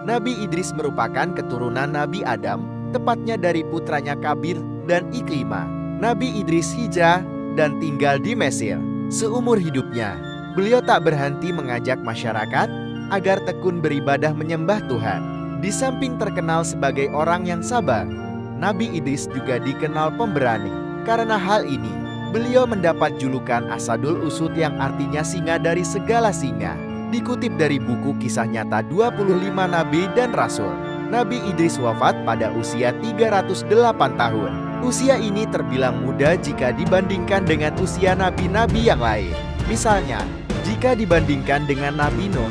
Nabi Idris merupakan keturunan Nabi Adam, tepatnya dari putranya Kabil dan Iklimah. Nabi Idris hijrah dan tinggal di Mesir. Seumur hidupnya, beliau tak berhenti mengajak masyarakat agar tekun beribadah menyembah Tuhan. Di samping terkenal sebagai orang yang sabar, Nabi Idris juga dikenal pemberani. Karena hal ini, beliau mendapat julukan Asadul Usud yang artinya singa dari segala singa. Dikutip dari buku Kisah Nyata 25 Nabi dan Rasul, Nabi Idris wafat pada usia 308 tahun. Usia ini terbilang muda jika dibandingkan dengan usia nabi-nabi yang lain. Misalnya, jika dibandingkan dengan Nabi Nuh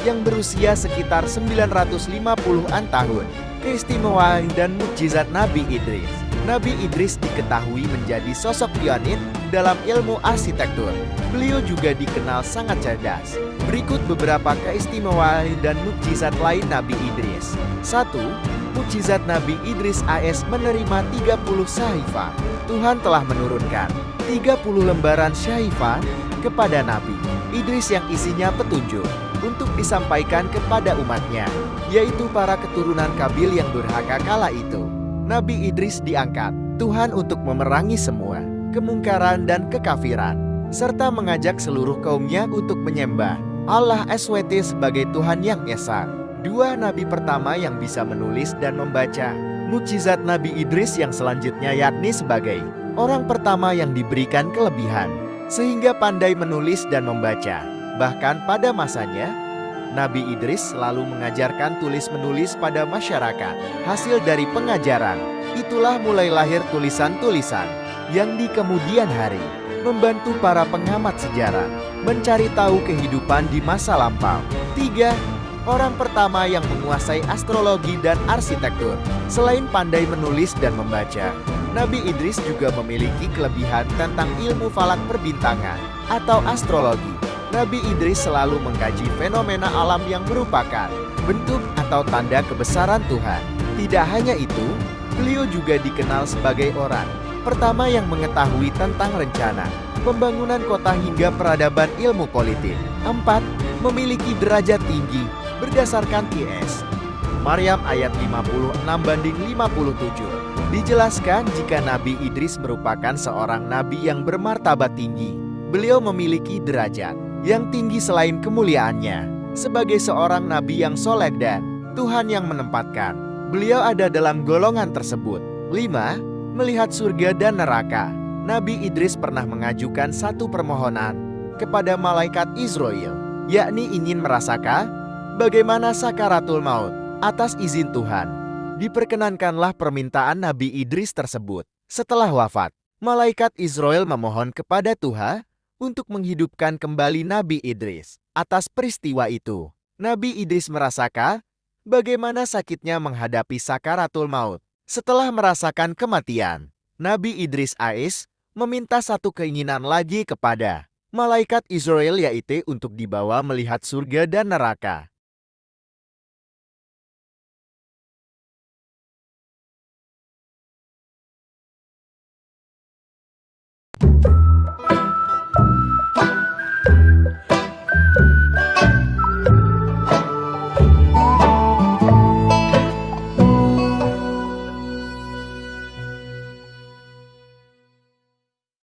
yang berusia sekitar 950-an tahun. Keistimewaan dan mukjizat Nabi Idris. Nabi Idris diketahui menjadi sosok pionir dalam ilmu arsitektur. Beliau juga dikenal sangat cerdas. Berikut beberapa keistimewaan dan mukjizat lain Nabi Idris. 1. Mukjizat Nabi Idris AS menerima 30 syahifah. Tuhan telah menurunkan 30 lembaran syahifah kepada Nabi Idris yang isinya petunjuk untuk disampaikan kepada umatnya, yaitu para keturunan Kabil yang durhaka kala itu. Nabi Idris diangkat Tuhan untuk memerangi semua kemungkaran dan kekafiran, serta mengajak seluruh kaumnya untuk menyembah Allah SWT sebagai Tuhan yang Esa. 2. Nabi pertama yang bisa menulis dan membaca. Mukjizat Nabi Idris yang selanjutnya yakni sebagai orang pertama yang diberikan kelebihan, sehingga pandai menulis dan membaca. Bahkan pada masanya, Nabi Idris selalu mengajarkan tulis-menulis pada masyarakat. Hasil dari pengajaran, itulah mulai lahir tulisan-tulisan yang di kemudian hari membantu para pengamat sejarah mencari tahu kehidupan di masa lampau. 3. Orang pertama yang menguasai astrologi dan arsitektur. Selain pandai menulis dan membaca, Nabi Idris juga memiliki kelebihan tentang ilmu falak perbintangan atau astrologi. Nabi Idris selalu mengkaji fenomena alam yang merupakan bentuk atau tanda kebesaran Tuhan. Tidak hanya itu, beliau juga dikenal sebagai orang pertama yang mengetahui tentang rencana pembangunan kota hingga peradaban ilmu politik. 4. Memiliki derajat tinggi berdasarkan IS. Maryam ayat 56:57. Dijelaskan jika Nabi Idris merupakan seorang nabi yang bermartabat tinggi. Beliau memiliki derajat yang tinggi selain kemuliaannya sebagai seorang nabi yang soleh dan Tuhan yang menempatkan beliau ada dalam golongan tersebut. 5. Melihat surga dan neraka. Nabi Idris pernah mengajukan satu permohonan kepada malaikat Israel, yakni ingin merasakan bagaimana sakaratul maut. Atas izin Tuhan, diperkenankanlah permintaan Nabi Idris tersebut. Setelah wafat, malaikat Israel memohon kepada Tuhan untuk menghidupkan kembali Nabi Idris. Atas peristiwa itu, Nabi Idris merasakan bagaimana sakitnya menghadapi sakaratul maut. Setelah merasakan kematian, Nabi Idris AS meminta satu keinginan lagi kepada malaikat Israel, yaitu untuk dibawa melihat surga dan neraka.